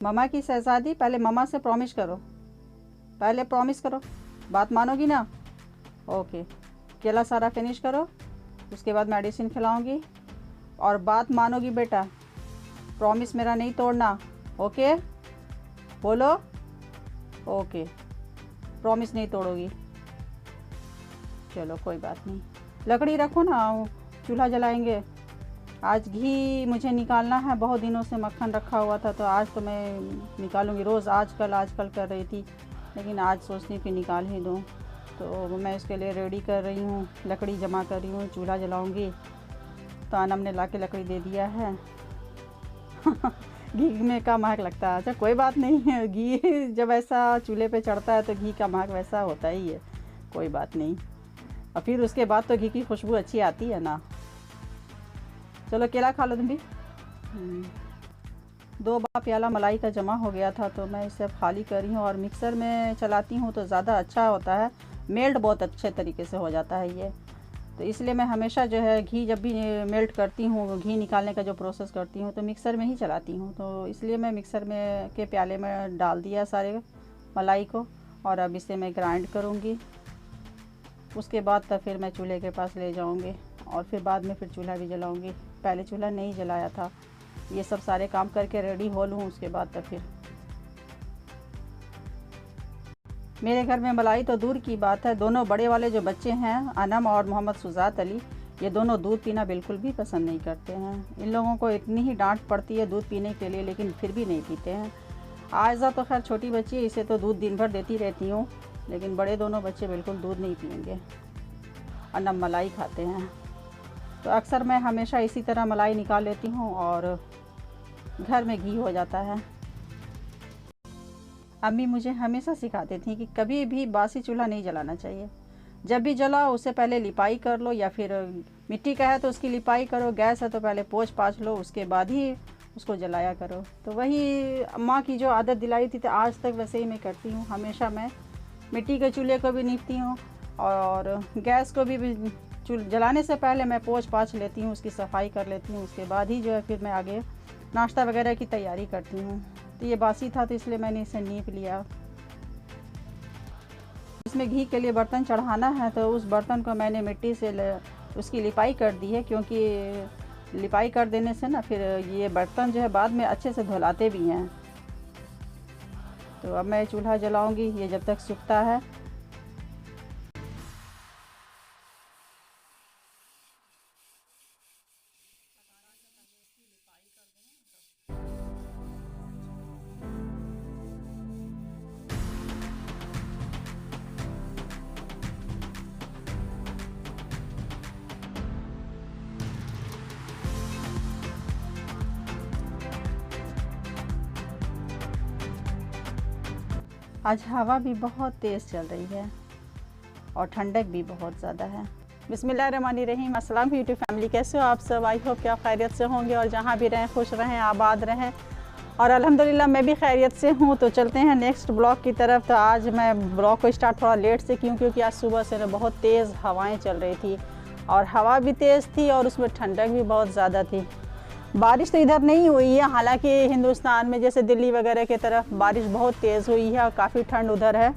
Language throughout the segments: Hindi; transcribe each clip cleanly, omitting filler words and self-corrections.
ममा की शहजादी, पहले ममा से प्रॉमिस करो, पहले प्रॉमिस करो, बात मानोगी ना? ओके, केला सारा फिनिश करो, उसके बाद मेडिसिन खिलाऊंगी और बात मानोगी बेटा, प्रॉमिस मेरा नहीं तोड़ना। ओके बोलो, ओके, प्रॉमिस नहीं तोड़ोगी। चलो कोई बात नहीं, लकड़ी रखो ना, चूल्हा जलाएंगे। आज घी मुझे निकालना है, बहुत दिनों से मक्खन रखा हुआ था, तो आज तो मैं निकालूंगी। रोज़ आजकल कर रही थी, लेकिन आज सोचती हूँ कि निकाल ही दूँ। तो मैं इसके लिए रेडी कर रही हूँ, लकड़ी जमा कर रही हूँ, चूल्हा जलाऊंगी। तो अनम ने लाके लकड़ी दे दिया है। घी में का महक लगता है। अच्छा कोई बात नहीं है, घी जब ऐसा चूल्हे पे चढ़ता है तो घी का महक वैसा होता ही है, कोई बात नहीं। और फिर उसके बाद तो घी की खुशबू अच्छी आती है ना। चलो केला खा लो तुम भी। 2 प्याला मलाई का जमा हो गया था, तो मैं इसे खाली कर रही हूँ और मिक्सर में चलाती हूँ तो ज़्यादा अच्छा होता है, मेल्ट बहुत अच्छे तरीके से हो जाता है ये। तो इसलिए मैं हमेशा जो है घी जब भी मेल्ट करती हूँ, घी निकालने का जो प्रोसेस करती हूँ, तो मिक्सर में ही चलाती हूँ। तो इसलिए मैं मिक्सर में के प्याले में डाल दिया सारे मलाई को, और अब इसे मैं ग्राइंड करूँगी। उसके बाद तब फिर मैं चूल्हे के पास ले जाऊँगी और फिर बाद में फिर चूल्हा भी जलाऊँगी। पहले चूल्हा नहीं जलाया था, ये सब सारे काम करके रेडी हो लूँ, उसके बाद तब फिर। मेरे घर में मलाई तो दूर की बात है, दोनों बड़े वाले जो बच्चे हैं, अनम और मोहम्मद सुजात अली, ये दोनों दूध पीना बिल्कुल भी पसंद नहीं करते हैं। इन लोगों को इतनी ही डांट पड़ती है दूध पीने के लिए, लेकिन फिर भी नहीं पीते हैं। आयज़ा तो खैर छोटी बच्ची है, इसे तो दूध दिन भर देती रहती हूँ, लेकिन बड़े दोनों बच्चे बिल्कुल दूध नहीं पिएंगे, अनम मलाई खाते हैं। तो अक्सर मैं हमेशा इसी तरह मलाई निकाल लेती हूँ और घर में घी हो जाता है। अम्मी मुझे हमेशा सिखाती थी कि कभी भी बासी चूल्हा नहीं जलाना चाहिए। जब भी जलाओ उससे पहले लिपाई कर लो, या फिर मिट्टी का है तो उसकी लिपाई करो, गैस है तो पहले पोंछ पाछ लो, उसके बाद ही उसको जलाया करो। तो वही अम्मा की जो आदत दिलाई थी, तो आज तक वैसे ही मैं करती हूँ। हमेशा मैं मिट्टी के चूल्हे को भी नीपती हूँ और गैस को भी जलाने से पहले मैं पोंछ पाछ लेती हूँ, उसकी सफाई कर लेती हूँ। उसके बाद ही जो है फिर मैं आगे नाश्ता वगैरह की तैयारी करती हूँ। तो ये बासी था तो इसलिए मैंने इसे नीप लिया। इसमें घी के लिए बर्तन चढ़ाना है, तो उस बर्तन को मैंने मिट्टी से उसकी लिपाई कर दी है, क्योंकि लिपाई कर देने से ना फिर ये बर्तन जो है बाद में अच्छे से धुलाते भी हैं। तो अब मैं चूल्हा जलाऊंगी, ये जब तक सूखता है। आज हवा भी बहुत तेज़ चल रही है और ठंडक भी बहुत ज़्यादा है। बिस्मिल्लाहिर्रहमानिर्रहीम। अस्सलाम यूट्यूब फैमिली, कैसे हो आप सब? आई होप कि आप खैरियत से होंगे और जहाँ भी रहें खुश रहें, आबाद रहें। और अल्हम्दुलिल्लाह मैं भी खैरियत से हूँ। तो चलते हैं नेक्स्ट ब्लॉग की तरफ। तो आज मैं ब्लॉग को स्टार्ट थोड़ा लेट से क्योंकि आज सुबह से बहुत तेज़ हवाएँ चल रही थी और हवा भी तेज़ थी और उसमें ठंडक भी बहुत ज़्यादा थी। बारिश तो इधर नहीं हुई है, हालांकि हिंदुस्तान में जैसे दिल्ली वगैरह की तरफ बारिश बहुत तेज़ हुई है और काफ़ी ठंड उधर है।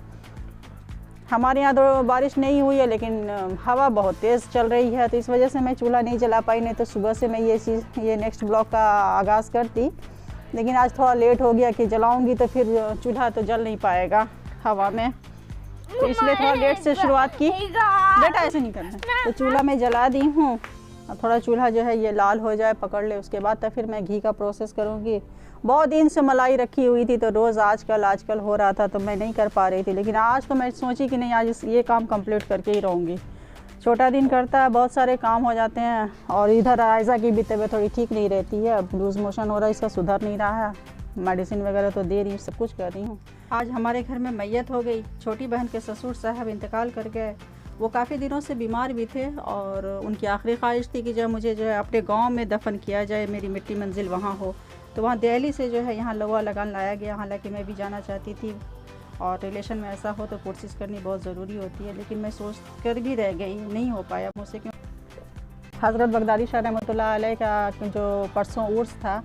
हमारे यहाँ तो बारिश नहीं हुई है, लेकिन हवा बहुत तेज़ चल रही है, तो इस वजह से मैं चूल्हा नहीं जला पाई। नहीं तो सुबह से मैं ये नेक्स्ट ब्लॉग का आगाज़ करती, लेकिन आज थोड़ा लेट हो गया कि जलाऊँगी तो फिर चूल्हा तो जल नहीं पाएगा हवा में, तो इसलिए थोड़ा लेट से शुरुआत की। बेटा ऐसे नहीं करना। तो चूल्हा मैं जला दी हूँ, थोड़ा चूल्हा जो है ये लाल हो जाए, पकड़ ले, उसके बाद तब फिर मैं घी का प्रोसेस करूँगी। बहुत दिन से मलाई रखी हुई थी, तो रोज़ आजकल हो रहा था, तो मैं नहीं कर पा रही थी, लेकिन आज तो मैं सोची कि नहीं, आज ये काम कंप्लीट करके ही रहूँगी। छोटा दिन करता है, बहुत सारे काम हो जाते हैं। और इधर आयज़ा की भी तबीयत थोड़ी ठीक नहीं रहती है, अब लूज़ मोशन हो रहा है, इसका सुधर नहीं रहा है। मेडिसिन वगैरह तो दे रही हूँ, सब कुछ कर रही हूँ। आज हमारे घर में मैयत हो गई। छोटी बहन के ससुर साहब इंतकाल कर गए। वो काफ़ी दिनों से बीमार भी थे और उनकी आखिरी ख्वाहिश थी कि जब मुझे जो है अपने गांव में दफन किया जाए, मेरी मिट्टी मंजिल वहाँ हो। तो वहाँ दिल्ली से जो है यहाँ लोहा लगान लाया गया। हालांकि मैं भी जाना चाहती थी और रिलेशन में ऐसा हो तो कोशिश करनी बहुत ज़रूरी होती है, लेकिन मैं सोच कर भी रह गई, नहीं हो पाया मुझसे। क्यों हज़रत बगदादी शाह रहमतुल्लाह अलैह का जो परसों उर्स था,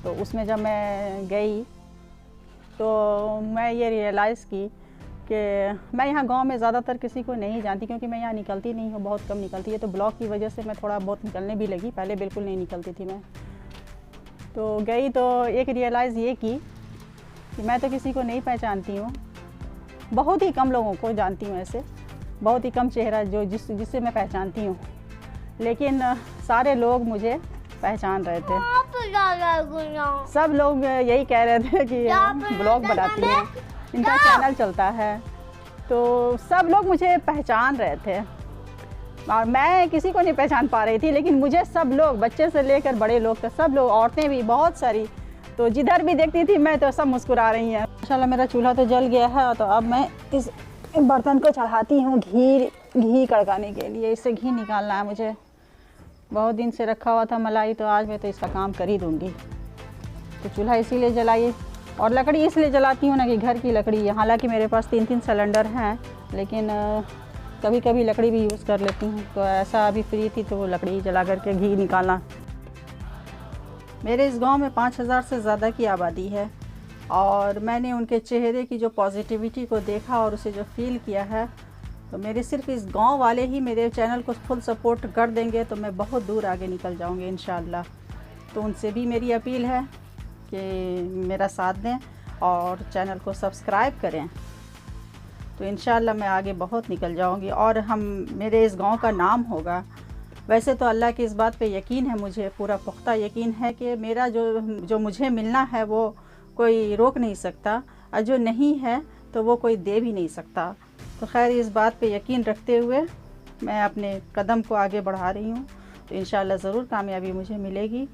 तो उसमें जब मैं गई तो मैं ये रियलाइज़ की कि मैं यहाँ गांव में ज़्यादातर किसी को नहीं जानती, क्योंकि मैं यहाँ निकलती नहीं हूँ, बहुत कम निकलती है। तो ब्लॉग की वजह से मैं थोड़ा बहुत निकलने भी लगी, पहले बिल्कुल नहीं निकलती थी मैं। तो गई तो एक रियलाइज़ ये की कि मैं तो किसी को नहीं पहचानती हूँ, बहुत ही कम लोगों को जानती हूँ, ऐसे बहुत ही कम चेहरा जिससे मैं पहचानती हूँ, लेकिन सारे लोग मुझे पहचान रहे थे। सब लोग यही कह रहे थे कि ब्लॉग बनाती हैं, इनका चैनल चलता है, तो सब लोग मुझे पहचान रहे थे और मैं किसी को नहीं पहचान पा रही थी। लेकिन मुझे सब लोग, बच्चे से लेकर बड़े लोग तक, सब लोग, औरतें भी बहुत सारी, तो जिधर भी देखती थी मैं तो सब मुस्कुरा रही हैं। माशाल्लाह मेरा चूल्हा तो जल गया है, तो अब मैं इस बर्तन को चढ़ाती हूँ घी कड़काने के लिए। इससे घी निकालना है मुझे, बहुत दिन से रखा हुआ था मलाई, तो आज मैं तो इसका काम कर ही दूँगी। तो चूल्हा इसीलिए जलाई, और लकड़ी इसलिए जलाती हूँ ना कि घर की लकड़ी है। हालांकि मेरे पास 3-3 सिलेंडर हैं, लेकिन कभी कभी लकड़ी भी यूज़ कर लेती हूँ। तो ऐसा अभी फ्री थी तो वो लकड़ी जला करके घी निकाला। मेरे इस गांव में 5000 से ज़्यादा की आबादी है, और मैंने उनके चेहरे की जो पॉजिटिविटी को देखा और उसे जो फील किया है, तो मेरे सिर्फ इस गांव वाले ही मेरे चैनल को फुल सपोर्ट कर देंगे तो मैं बहुत दूर आगे निकल जाऊंगी इंशाल्लाह। तो उनसे भी मेरी अपील है कि मेरा साथ दें और चैनल को सब्सक्राइब करें, तो इंशाल्लाह मैं आगे बहुत निकल जाऊंगी और मेरे इस गांव का नाम होगा। वैसे तो अल्लाह की इस बात पे यकीन है, मुझे पूरा पुख्ता यकीन है कि मेरा जो मुझे मिलना है वो कोई रोक नहीं सकता, और जो नहीं है तो वो कोई दे भी नहीं सकता। तो खैर इस बात पे यकीन रखते हुए मैं अपने कदम को आगे बढ़ा रही हूँ, तो इंशाल्लाह ज़रूर कामयाबी मुझे मिलेगी।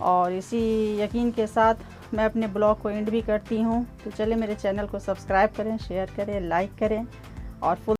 और इसी यकीन के साथ मैं अपने ब्लॉग को एंड भी करती हूँ। तो चले मेरे चैनल को सब्सक्राइब करें, शेयर करें, लाइक करें और फुल